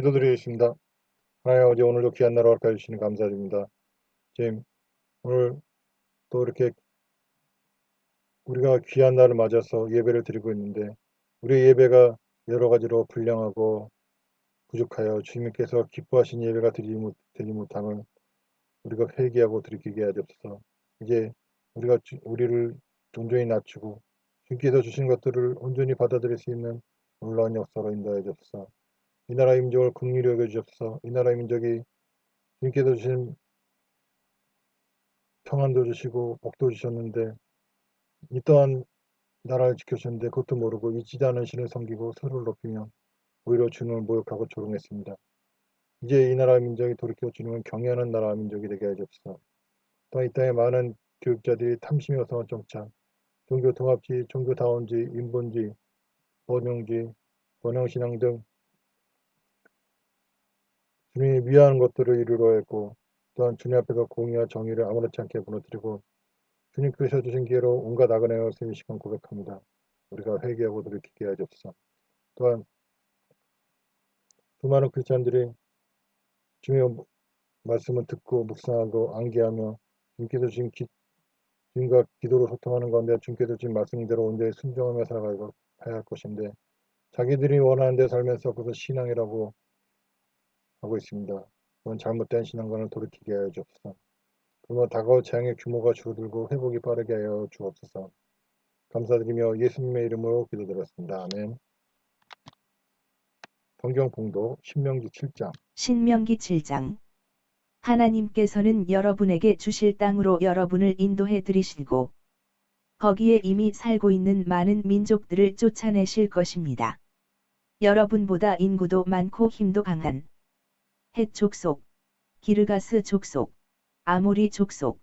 기도드리겠습니다. 하나님 아버지, 오늘도 귀한 날을 허락해 주시니 감사드립니다. 지금 오늘 또 이렇게 우리가 귀한 날을 맞아서 예배를 드리고 있는데, 우리의 예배가 여러 가지로 불량하고 부족하여 주님께서 기뻐하신 예배가 되지 못함을 우리가 회개하고 돌이키게 하옵소서. 이제 우리가 우리를 온전히 낮추고 주님께서 주신 것들을 온전히 받아들일 수 있는 놀라운 역사로 인도하여 주옵소서. 이 나라의 민족을 긍휼히 여겨 주옵소서. 이 나라의 민족이 주님께서 주신 평안도 주시고 복도 주셨는데, 이 또한 나라를 지켜주셨는데 그것도 모르고 잊지도 않은 신을 섬기고 서로를 높이며 오히려 주님을 모욕하고 조롱했습니다. 이제 이 나라 민족이 돌이켜 주님을 경외하는 나라 민족이 되게 해주옵소서. 또한 이 땅에 많은 교육자들이 탐심이 어성한 정착, 종교 통합지, 종교다원지, 인본지, 번영지, 번영신앙 등 주님이 위하는 것들을 이루려 했고, 또한 주님 앞에서 공의와 정의를 아무렇지 않게 무너뜨리고 주님께서 주신 기회로 온갖 악을 행하였으니 이 시간 고백합니다. 우리가 회개하고 돌이키게 하옵소서. 또한 수많은 크리스찬들이 주님의 말씀을 듣고 묵상하고 암기하며 주님께서 주신 주님과 기도로 소통하는 가운데 주님께서 주신 말씀대로 온전히 순종하며 살아가야 할 것인데, 자기들이 원하는 데 살면서 그것을 신앙이라고 하고 있습니다. 그건 잘못된 신앙관을 돌이키게 하여 주옵소서. 그러나 다가올 재앙의 규모가 줄어들고 회복이 빠르게 하여 주옵소서. 감사드리며 예수님의 이름으로 기도드렸습니다. 아멘. 성경 봉독 신명기 7장. 신명기 7장. 하나님께서는 여러분에게 주실 땅으로 여러분을 인도해 들이시고 거기에 이미 살고 있는 많은 민족들을 쫓아내실 것입니다. 여러분보다 인구도 많고 힘도 강한 헷 족속, 기르가스 족속, 아모리 족속,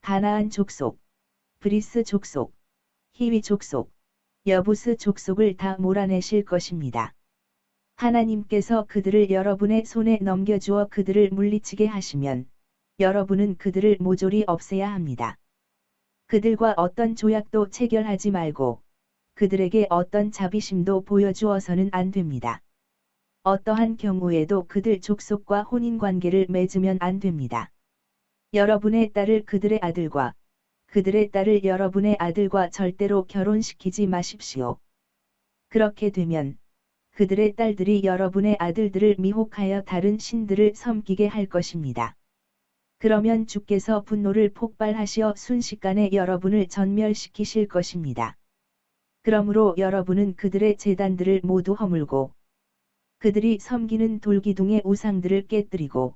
가나안 족속, 브리스 족속, 히위 족속, 여부스 족속을 다 몰아내실 것입니다. 하나님께서 그들을 여러분의 손에 넘겨주어 그들을 물리치게 하시면 여러분은 그들을 모조리 없애야 합니다. 그들과 어떤 조약도 체결하지 말고 그들에게 어떤 자비심도 보여주어서는 안 됩니다. 어떠한 경우에도 그들 족속과 혼인관계를 맺으면 안 됩니다. 여러분의 딸을 그들의 아들과 그들의 딸을 여러분의 아들과 절대로 결혼시키지 마십시오. 그렇게 되면 그들의 딸들이 여러분의 아들들을 미혹하여 다른 신들을 섬기게 할 것입니다. 그러면 주께서 분노를 폭발하시어 순식간에 여러분을 전멸시키실 것입니다. 그러므로 여러분은 그들의 제단들을 모두 허물고 그들이 섬기는 돌기둥의 우상들을 깨뜨리고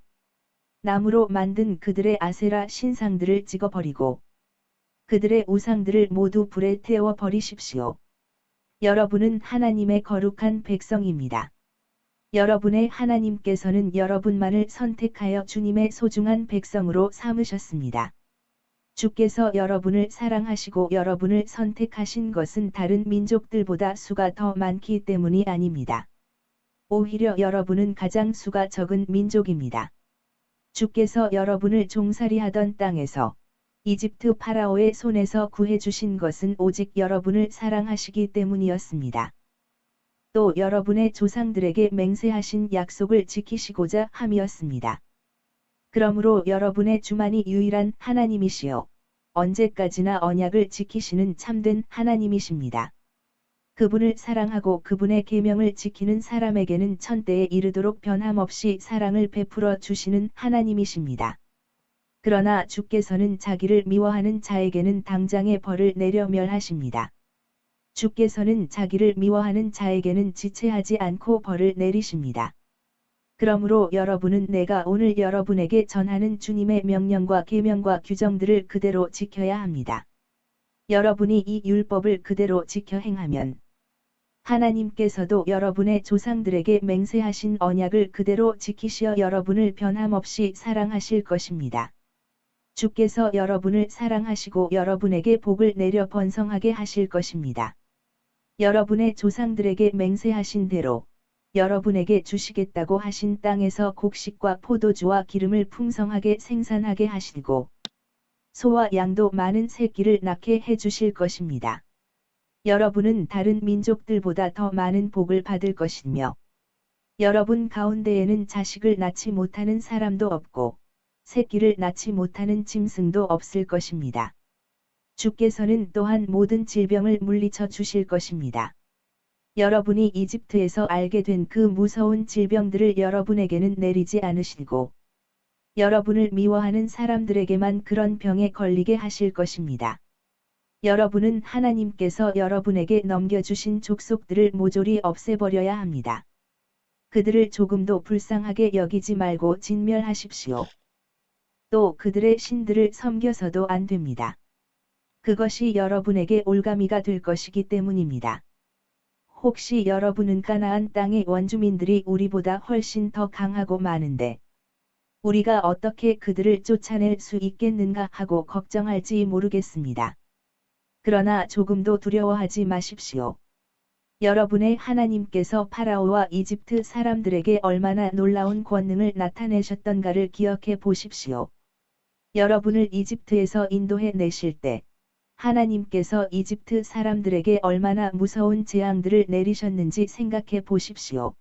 나무로 만든 그들의 아세라 신상들을 찍어버리고 그들의 우상들을 모두 불에 태워 버리십시오. 여러분은 하나님의 거룩한 백성입니다. 여러분의 하나님께서는 여러분만을 선택하여 주님의 소중한 백성으로 삼으셨습니다. 주께서 여러분을 사랑하시고 여러분을 선택하신 것은 다른 민족들보다 수가 더 많기 때문이 아닙니다. 오히려 여러분은 가장 수가 적은 민족입니다. 주께서 여러분을 종살이하던 땅에서 이집트 파라오의 손에서 구해주신 것은 오직 여러분을 사랑하시기 때문이었습니다. 또 여러분의 조상들에게 맹세하신 약속을 지키시고자 함이었습니다. 그러므로 여러분의 주만이 유일한 하나님이시여 언제까지나 언약을 지키시는 참된 하나님이십니다. 그분을 사랑하고 그분의 계명을 지키는 사람에게는 천대에 이르도록 변함없이 사랑을 베풀어 주시는 하나님이십니다. 그러나 주께서는 자기를 미워하는 자에게는 당장의 벌을 내려 멸하십니다. 주께서는 자기를 미워하는 자에게는 지체하지 않고 벌을 내리십니다. 그러므로 여러분은 내가 오늘 여러분에게 전하는 주님의 명령과 계명과 규정들을 그대로 지켜야 합니다. 여러분이 이 율법을 그대로 지켜 행하면 하나님께서도 여러분의 조상들에게 맹세하신 언약을 그대로 지키시어 여러분을 변함없이 사랑하실 것입니다. 주께서 여러분을 사랑하시고 여러분에게 복을 내려 번성하게 하실 것입니다. 여러분의 조상들에게 맹세하신 대로 여러분에게 주시겠다고 하신 땅에서 곡식과 포도주와 기름을 풍성하게 생산하게 하시고 소와 양도 많은 새끼를 낳게 해주실 것입니다. 여러분은 다른 민족들보다 더 많은 복을 받을 것이며 여러분 가운데에는 자식을 낳지 못하는 사람도 없고 새끼를 낳지 못하는 짐승도 없을 것입니다. 주께서는 또한 모든 질병을 물리쳐 주실 것입니다. 여러분이 이집트에서 알게 된 그 무서운 질병들을 여러분에게는 내리지 않으시고 여러분을 미워하는 사람들에게만 그런 병에 걸리게 하실 것입니다. 여러분은 하나님께서 여러분에게 넘겨주신 족속들을 모조리 없애버려야 합니다. 그들을 조금도 불쌍하게 여기지 말고 진멸하십시오. 또 그들의 신들을 섬겨서도 안 됩니다. 그것이 여러분에게 올가미가 될 것이기 때문입니다. 혹시 여러분은 가나안 땅의 원주민들이 우리보다 훨씬 더 강하고 많은데 우리가 어떻게 그들을 쫓아낼 수 있겠는가 하고 걱정할지 모르겠습니다. 그러나 조금도 두려워하지 마십시오. 여러분의 하나님께서 파라오와 이집트 사람들에게 얼마나 놀라운 권능을 나타내셨던가를 기억해 보십시오. 여러분을 이집트에서 인도해 내실 때 하나님께서 이집트 사람들에게 얼마나 무서운 재앙들을 내리셨는지 생각해 보십시오.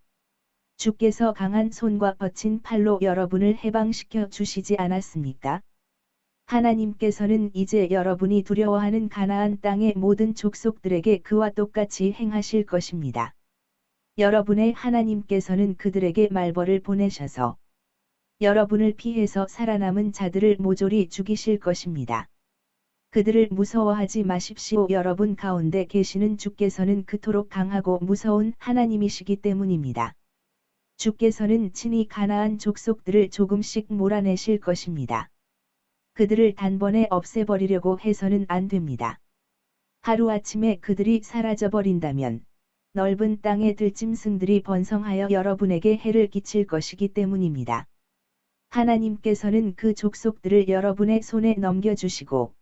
주께서 강한 손과 거친 팔로 여러분을 해방시켜 주시지 않았습니까? 하나님께서는 이제 여러분이 두려워하는 가나안 땅의 모든 족속들에게 그와 똑같이 행하실 것입니다. 여러분의 하나님께서는 그들에게 말벌을 보내셔서 여러분을 피해서 살아남은 자들을 모조리 죽이실 것입니다. 그들을 무서워하지 마십시오. 여러분 가운데 계시는 주께서는 그토록 강하고 무서운 하나님이시기 때문입니다. 주께서는 친히 가나안 족속들을 조금씩 몰아내실 것입니다. 그들을 단번에 없애버리려고 해서는 안 됩니다. 하루아침에 그들이 사라져버린다면 넓은 땅의 들짐승들이 번성하여 여러분에게 해를 끼칠 것이기 때문입니다. 하나님께서는 그 족속들을 여러분의 손에 넘겨주시고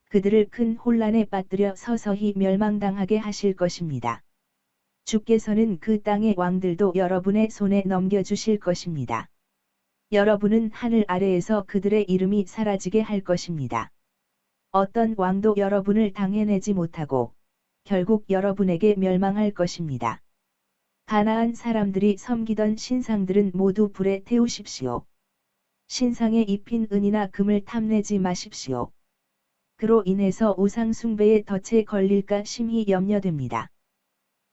그들을 큰 혼란에 빠뜨려 서서히 멸망당하게 하실 것입니다. 주께서는 그 땅의 왕들도 여러분의 손에 넘겨주실 것입니다. 여러분은 하늘 아래에서 그들의 이름이 사라지게 할 것입니다. 어떤 왕도 여러분을 당해내지 못하고 결국 여러분에게 멸망할 것입니다. 가나안 사람들이 섬기던 신상들은 모두 불에 태우십시오. 신상에 입힌 은이나 금을 탐내지 마십시오. 그로 인해서 우상 숭배의 덫에 걸릴까 심히 염려됩니다.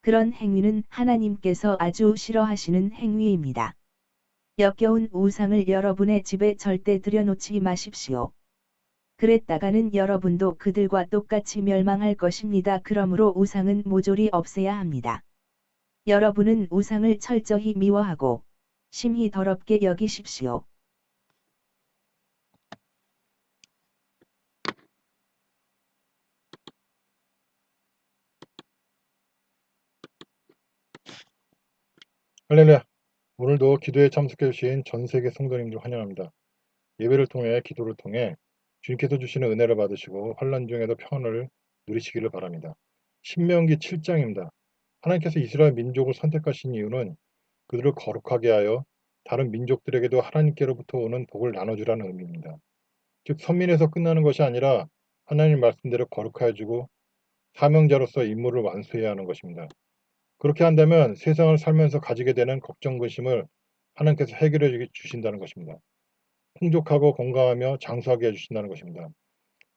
그런 행위는 하나님께서 아주 싫어하시는 행위입니다. 역겨운 우상을 여러분의 집에 절대 들여놓지 마십시오. 그랬다가는 여러분도 그들과 똑같이 멸망할 것입니다. 그러므로 우상은 모조리 없애야 합니다. 여러분은 우상을 철저히 미워하고 심히 더럽게 여기십시오. 할렐루야! 오늘도 기도에 참석해 주신 전 세계 성도님들 환영합니다. 예배를 통해 기도를 통해 주님께서 주시는 은혜를 받으시고 환난 중에도 평안을 누리시기를 바랍니다. 신명기 7장입니다. 하나님께서 이스라엘 민족을 선택하신 이유는 그들을 거룩하게 하여 다른 민족들에게도 하나님께로부터 오는 복을 나눠주라는 의미입니다. 즉 선민에서 끝나는 것이 아니라 하나님 말씀대로 거룩하여 주고 사명자로서 임무를 완수해야 하는 것입니다. 그렇게 한다면 세상을 살면서 가지게 되는 걱정, 근심을 하나님께서 해결해 주신다는 것입니다. 풍족하고 건강하며 장수하게 해주신다는 것입니다.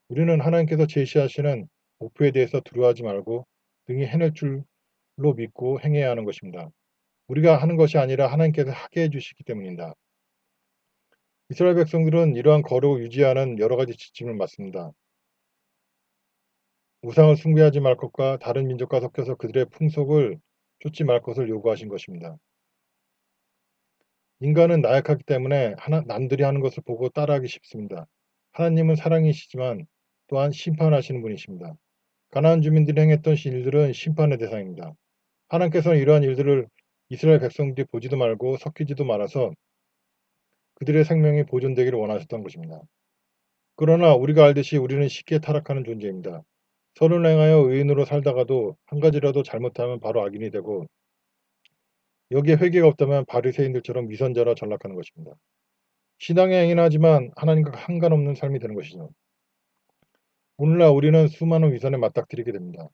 우리는 하나님께서 제시하시는 목표에 대해서 두려워하지 말고 능히 해낼 줄로 믿고 행해야 하는 것입니다. 우리가 하는 것이 아니라 하나님께서 하게 해주시기 때문입니다. 이스라엘 백성들은 이러한 거룩을 유지하는 여러 가지 지침을 받습니다. 우상을 숭배하지 말 것과 다른 민족과 섞여서 그들의 풍속을 쫓지 말 것을 요구하신 것입니다. 인간은 나약하기 때문에 남들이 하는 것을 보고 따라하기 쉽습니다. 하나님은 사랑이시지만 또한 심판하시는 분이십니다. 가나안 주민들이 행했던 일들은 심판의 대상입니다. 하나님께서는 이러한 일들을 이스라엘 백성들이 보지도 말고 섞이지도 말아서 그들의 생명이 보존되기를 원하셨던 것입니다. 그러나 우리가 알듯이 우리는 쉽게 타락하는 존재입니다. 선을 행하여 의인으로 살다가도 한 가지라도 잘못하면 바로 악인이 되고 여기에 회개가 없다면 바리새인들처럼 위선자라 전락하는 것입니다. 신앙의 행위는 하지만 하나님과 상관없는 삶이 되는 것이죠. 오늘날 우리는 수많은 위선에 맞닥뜨리게 됩니다.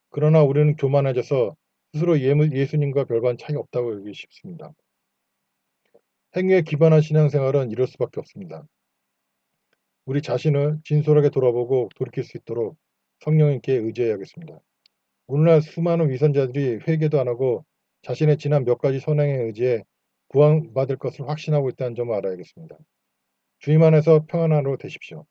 그러나 우리는 교만해져서 스스로 예수님과 별반 차이 없다고 여기기 쉽습니다. 행위에 기반한 신앙생활은 이럴 수밖에 없습니다. 우리 자신을 진솔하게 돌아보고 돌이킬 수 있도록 성령님께 의지해야겠습니다. 오늘날 수많은 위선자들이 회개도 안 하고 자신의 지난 몇 가지 선행에 의지해 구원받을 것을 확신하고 있다는 점을 알아야겠습니다. 주님 안에서 평안한 하루 되십시오.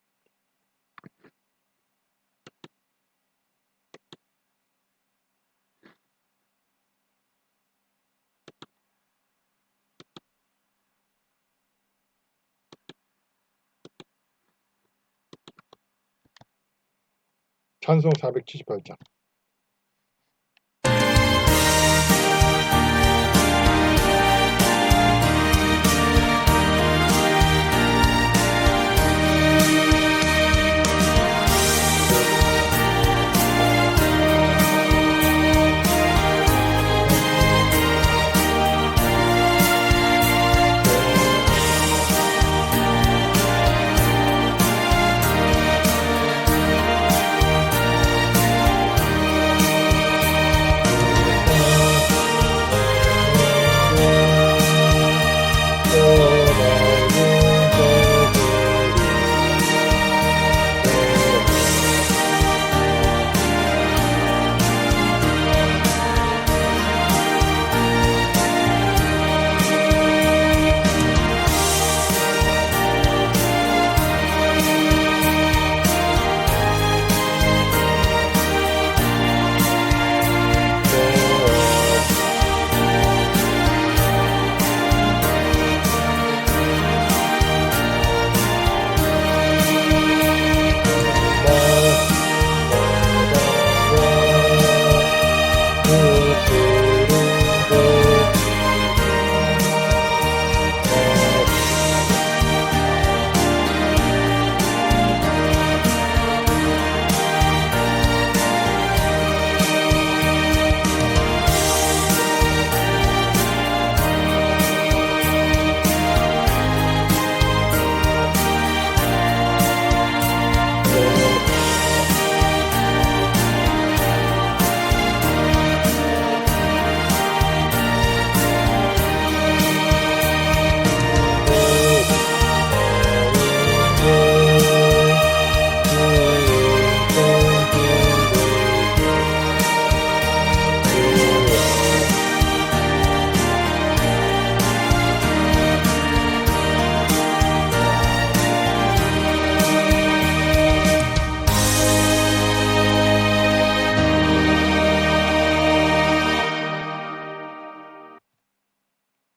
찬송 478장.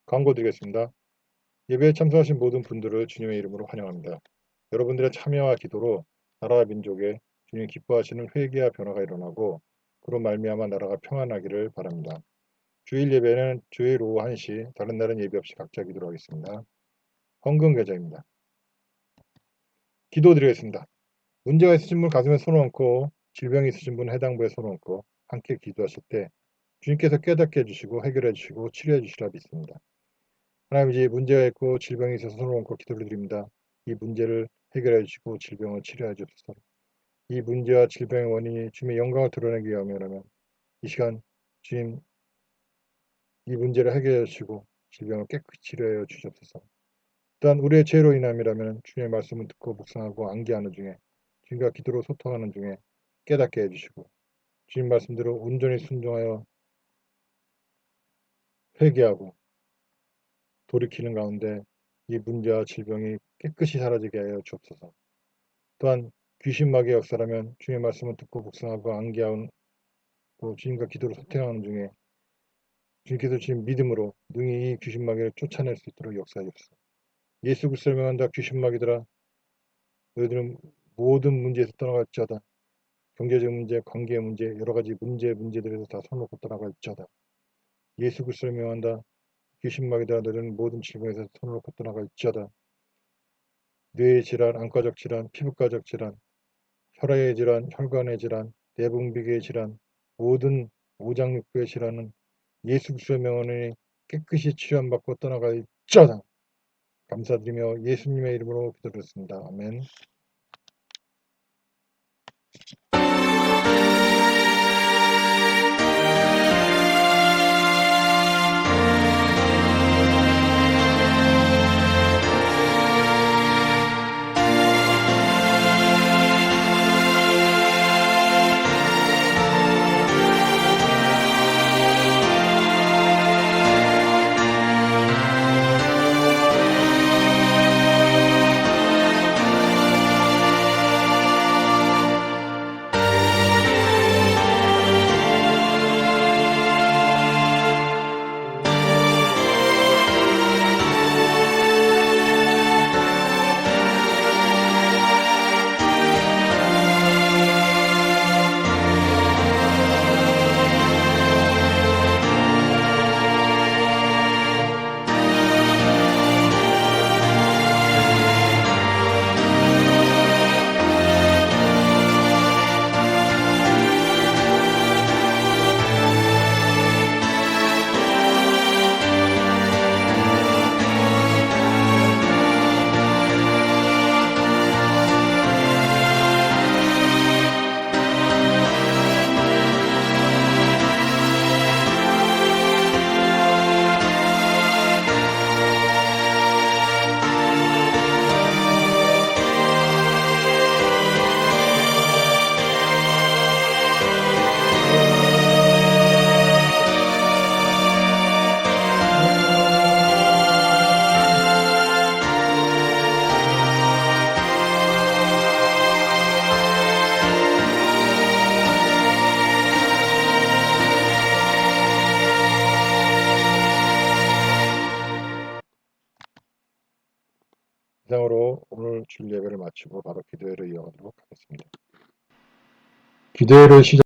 광고 드리겠습니다. 예배에 참석하신 모든 분들을 주님의 이름으로 환영합니다. 여러분들의 참여와 기도로 나라와 민족에 주님 기뻐하시는 회개와 변화가 일어나고 그로 말미암아 나라가 평안하기를 바랍니다. 주일 예배는 주일 오후 1시, 다른 날은 예배 없이 각자 기도로 하겠습니다. 헌금 계좌입니다. 기도 드리겠습니다. 문제가 있으신 분 가슴에 손을 얹고 질병이 있으신 분 해당부에 손을 얹고 함께 기도하실 때 주님께서 깨닫게 해주시고 해결해 주시고 치료해 주시라 믿습니다. 하나님 이제 문제가 있고 질병이 있어서 손을 얹고 기도를 드립니다. 이 문제를 해결해 주시고 질병을 치료해 주옵소서. 이 문제와 질병의 원인이 주님의 영광을 드러내기 위함이라면 이 시간 주님 이 문제를 해결해 주시고 질병을 깨끗이 치료해 주시옵소서. 또한 우리의 죄로 인함이라면 주님의 말씀을 듣고 묵상하고 암기하는 중에 주님과 기도로 소통하는 중에 깨닫게 해주시고 주님 말씀대로 온전히 순종하여 회개하고 돌이키는 가운데 이 문제와 질병이 깨끗이 사라지게 하여 주옵소서. 또한 귀신마귀의 역사라면 주님의 말씀을 듣고 묵상하고 암기하고 주님과 기도로 소통하는 중에 주님께서 주신 믿음으로 능히 이 귀신마귀를 쫓아낼 수 있도록 역사해 주옵소서. 예수 그리스도를 명한다. 귀신마귀들아 너희들은 모든 문제에서 떠나갈지어다. 경제적 문제, 관계 문제, 여러 가지 문제들에서 다 손 놓고 떠나갈지어다. 예수 그리스도를 명한다. 귀신마귀들아 너희들은 모든 질병에서 손을 놓고 떠나갈지어다. 뇌의 질환, 안과적 질환, 피부과적 질환, 혈액의 질환, 혈관의 질환, 내분비계의 질환, 모든 오장육부의 질환은 예수 그리스도의 명하니 깨끗이 치료받고 떠나갈지어다. 감사드리며 예수님의 이름으로 기도드렸습니다. 아멘. 이상으로 오늘 줄 예배를 마치고 바로 기도회를 이어가도록 하겠습니다. 기도회를 시작